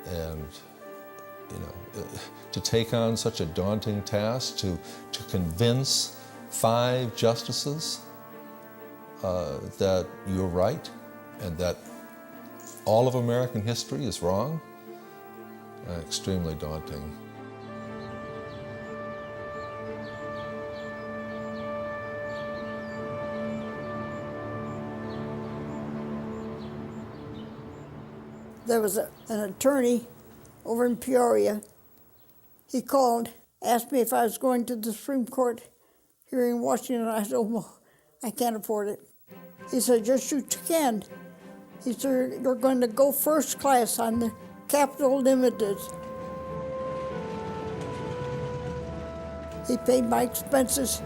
And to take on such a daunting task, to convince 5 justices that you're right and that all of American history is wrong, extremely daunting. There was an attorney over in Peoria. He called, asked me if I was going to the Supreme Court here in Washington. I said, "Oh, well, I can't afford it." He said, "Yes, you can." He said, "You're going to go first class on the Capital Limited." He paid my expenses.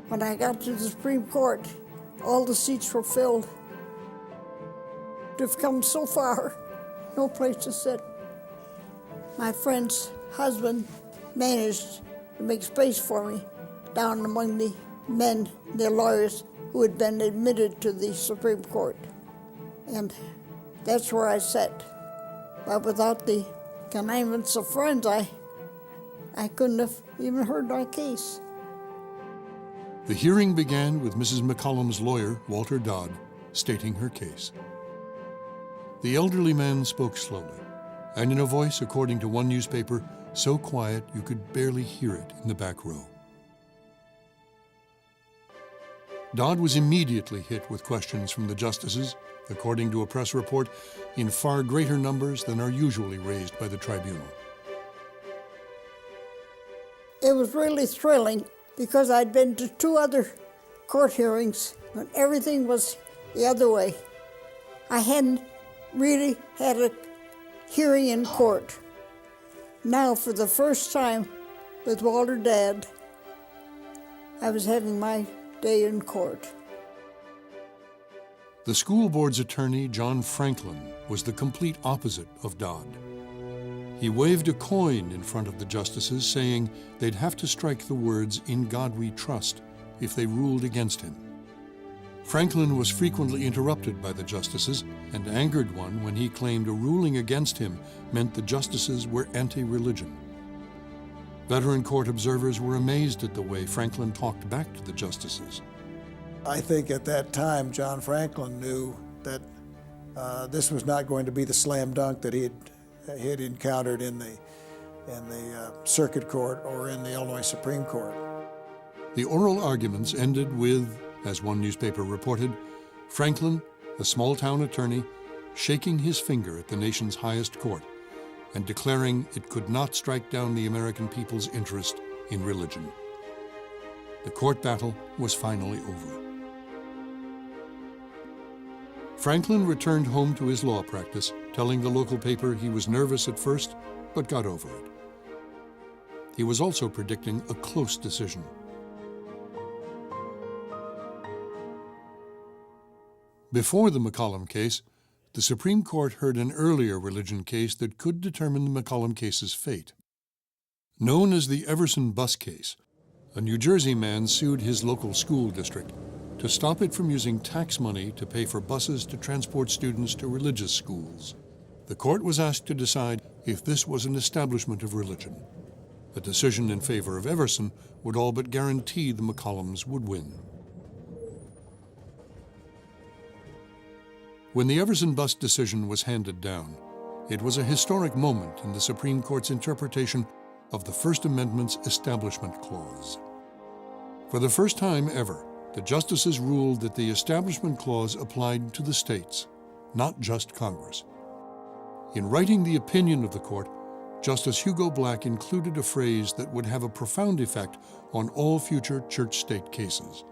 When I got to the Supreme Court, all the seats were filled. We've come so far, no place to sit. My friend's husband managed to make space for me down among the men, the lawyers who had been admitted to the Supreme Court. And that's where I sat. But without the connivance of friends, I couldn't have even heard my case. The hearing began with Mrs. McCollum's lawyer, Walter Dodd, stating her case. The elderly man spoke slowly, and in a voice, according to one newspaper, so quiet you could barely hear it in the back row. Dodd was immediately hit with questions from the justices, according to a press report, in far greater numbers than are usually raised by the tribunal. It was really thrilling because I'd been to 2 other court hearings when everything was the other way. I hadn't really had a hearing in court. Now, for the first time with Walter Dodd, I was having my day in court. The school board's attorney, John Franklin, was the complete opposite of Dodd. He waved a coin in front of the justices, saying they'd have to strike the words, "In God we trust," if they ruled against him. Franklin was frequently interrupted by the justices and angered one when he claimed a ruling against him meant the justices were anti-religion. Veteran court observers were amazed at the way Franklin talked back to the justices. I think at that time, John Franklin knew that this was not going to be the slam dunk that he had encountered in the circuit court or in the Illinois Supreme Court. The oral arguments ended with, as one newspaper reported, Franklin, a small-town attorney, shaking his finger at the nation's highest court and declaring it could not strike down the American people's interest in religion. The court battle was finally over. Franklin returned home to his law practice, telling the local paper he was nervous at first, but got over it. He was also predicting a close decision. Before the McCollum case, the Supreme Court heard an earlier religion case that could determine the McCollum case's fate. Known as the Everson bus case, a New Jersey man sued his local school district to stop it from using tax money to pay for buses to transport students to religious schools. The court was asked to decide if this was an establishment of religion. A decision in favor of Everson would all but guarantee the McCollums would win. When the Everson bus decision was handed down, it was a historic moment in the Supreme Court's interpretation of the First Amendment's Establishment Clause. For the first time ever, the justices ruled that the Establishment Clause applied to the states, not just Congress. In writing the opinion of the court, Justice Hugo Black included a phrase that would have a profound effect on all future church-state cases,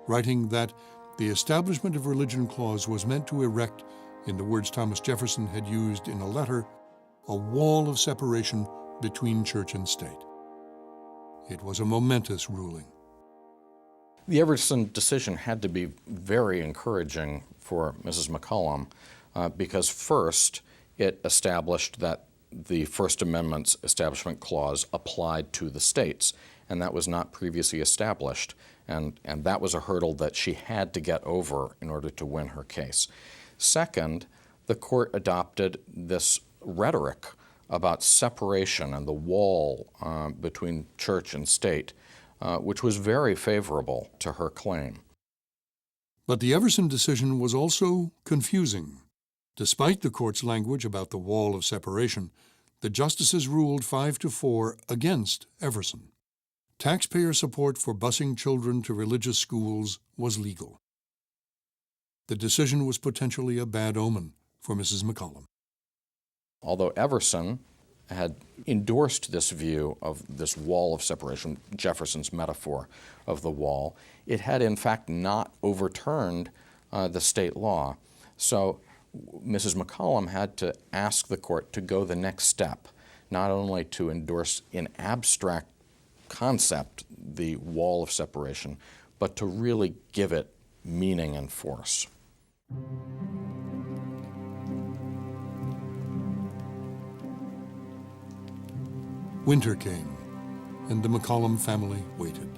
writing that the Establishment of Religion Clause was meant to erect, in the words Thomas Jefferson had used in a letter, a wall of separation between church and state. It was a momentous ruling. The Everson decision had to be very encouraging for Mrs. McCollum because first, it established that the First Amendment's Establishment Clause applied to the states. and that was not previously established. And that was a hurdle that she had to get over in order to win her case. Second, the court adopted this rhetoric about separation and the wall between church and state, which was very favorable to her claim. But the Everson decision was also confusing. Despite the court's language about the wall of separation, the justices ruled 5-4 against Everson. Taxpayer support for busing children to religious schools was legal. The decision was potentially a bad omen for Mrs. McCollum. Although Everson had endorsed this view of this wall of separation, Jefferson's metaphor of the wall, it had in fact not overturned the state law. So Mrs. McCollum had to ask the court to go the next step, not only to endorse in abstract concept the wall of separation, but to really give it meaning and force. Winter came, and the McCollum family waited.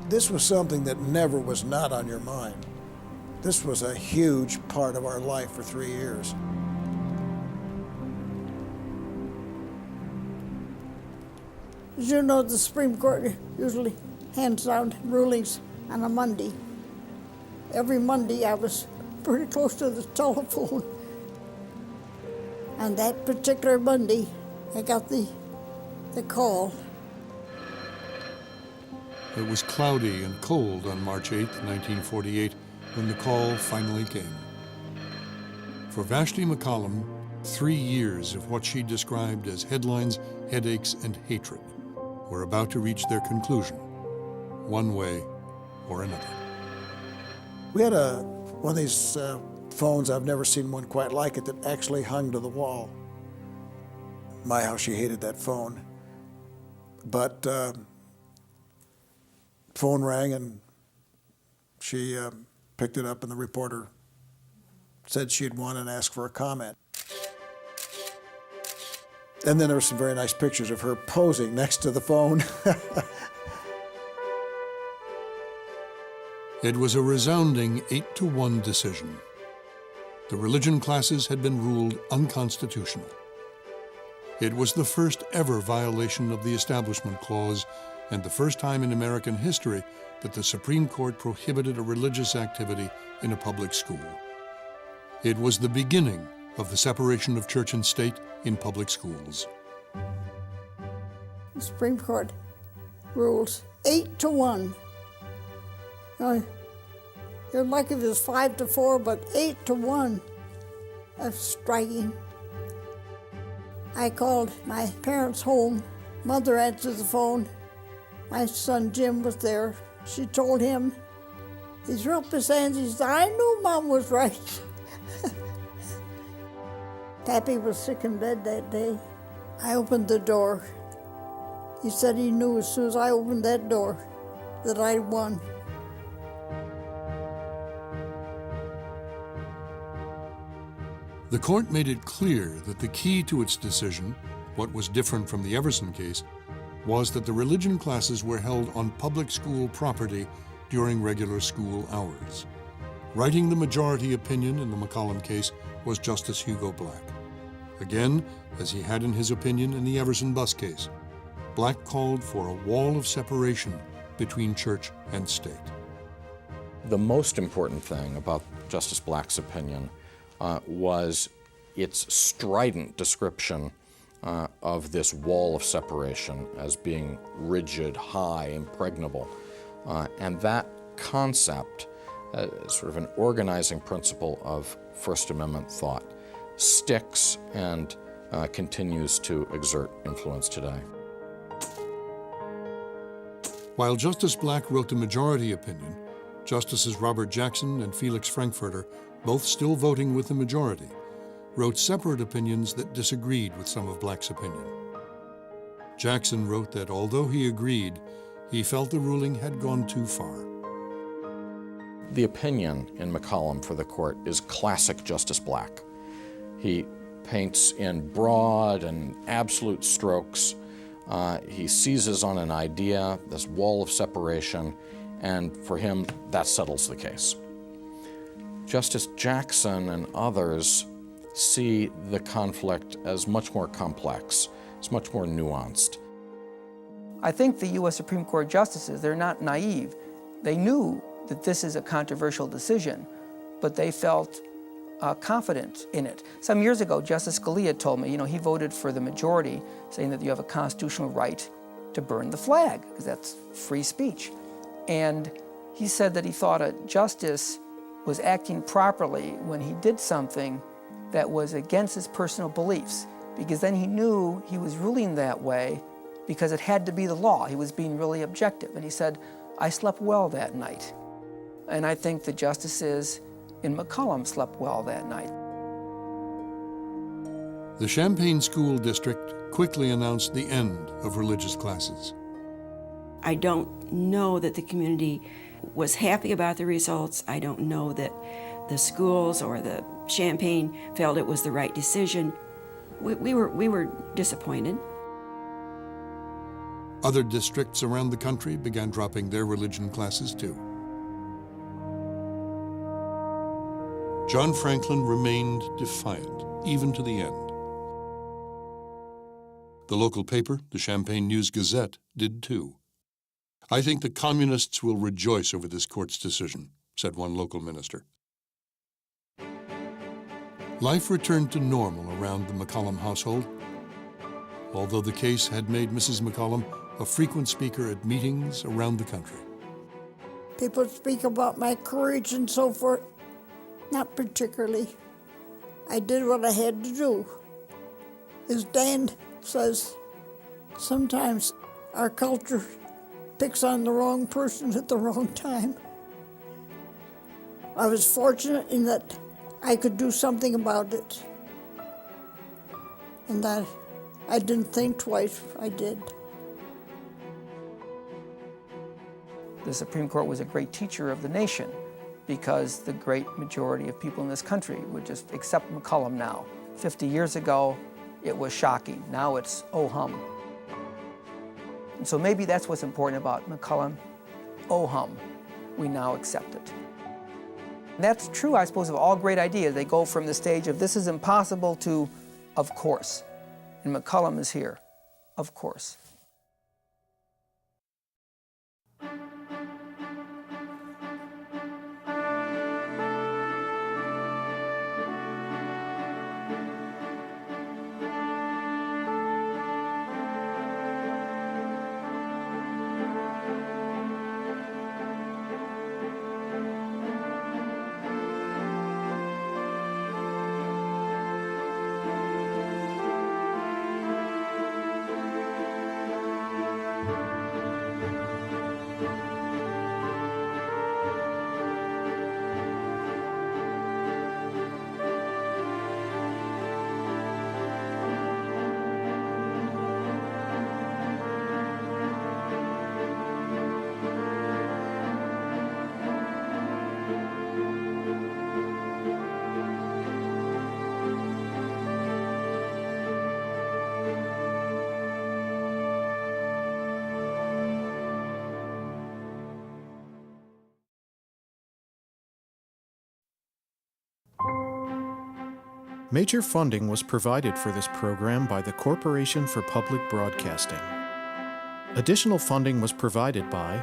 This was something that never was not on your mind. This was a huge part of our life for 3 years. As you know, the Supreme Court usually hands down rulings on a Monday. Every Monday I was pretty close to the telephone. On that particular Monday, I got the call. It was cloudy and cold on March 8, 1948, when the call finally came. For Vashti McCollum, 3 years of what she described as headlines, headaches, and hatred were about to reach their conclusion, one way or another. We had one of these phones, I've never seen one quite like it, that actually hung to the wall. My, how she hated that phone. But phone rang and she picked it up and the reporter said she'd won and asked for a comment. And then there were some very nice pictures of her posing next to the phone. It was a resounding 8-1 decision. The religion classes had been ruled unconstitutional. It was the first ever violation of the Establishment Clause and the first time in American history that the Supreme Court prohibited a religious activity in a public school. It was the beginning of the separation of church and state in public schools. The Supreme Court rules 8-1. You're lucky if it was 5-4, but 8-1. That's striking. I called my parents home. Mother answered the phone. My son Jim was there. She told him. He threw up his hands. He said, I knew Mom was right. Pappy was sick in bed that day. I opened the door. He said he knew as soon as I opened that door that I won. The court made it clear that the key to its decision, what was different from the Everson case, was that the religion classes were held on public school property during regular school hours. Writing the majority opinion in the McCollum case was Justice Hugo Black. Again, as he had in his opinion in the Everson bus case, Black called for a wall of separation between church and state. The most important thing about Justice Black's opinion was its strident description of this wall of separation as being rigid, high, impregnable. And that concept, sort of an organizing principle of First Amendment thought, sticks and continues to exert influence today. While Justice Black wrote the majority opinion, Justices Robert Jackson and Felix Frankfurter, both still voting with the majority, wrote separate opinions that disagreed with some of Black's opinion. Jackson wrote that although he agreed, he felt the ruling had gone too far. The opinion in McCollum for the court is classic Justice Black. He paints in broad and absolute strokes. He seizes on an idea, this wall of separation, and for him, that settles the case. Justice Jackson and others see the conflict as much more complex, it's much more nuanced. I think the U.S. Supreme Court justices, they're not naive. They knew that this is a controversial decision, but they felt confident in it. Some years ago, Justice Scalia told me, he voted for the majority, saying that you have a constitutional right to burn the flag, because that's free speech. And he said that he thought a justice was acting properly when he did something that was against his personal beliefs, because then he knew he was ruling that way because it had to be the law. He was being really objective. And he said, I slept well that night. And I think the justices in McCollum slept well that night. The Champaign School District quickly announced the end of religious classes. I don't know that the community was happy about the results. I don't know that the schools or the Champaign felt it was the right decision. We were disappointed. Other districts around the country began dropping their religion classes too. John Franklin remained defiant, even to the end. The local paper, the Champaign News-Gazette, did too. I think the communists will rejoice over this court's decision, said one local minister. Life returned to normal around the McCollum household, although the case had made Mrs. McCollum a frequent speaker at meetings around the country. People speak about my courage and so forth. Not particularly. I did what I had to do. As Dan says, sometimes our culture picks on the wrong person at the wrong time. I was fortunate in that I could do something about it. And that I didn't think twice, I did. The Supreme Court was a great teacher of the nation, because the great majority of people in this country would just accept McCollum now. 50 years ago, it was shocking. Now it's oh hum. And so maybe that's what's important about McCollum. Oh hum, we now accept it. And that's true, I suppose, of all great ideas. They go from the stage of this is impossible to of course. And McCollum is here, of course. Major funding was provided for this program by the Corporation for Public Broadcasting. Additional funding was provided by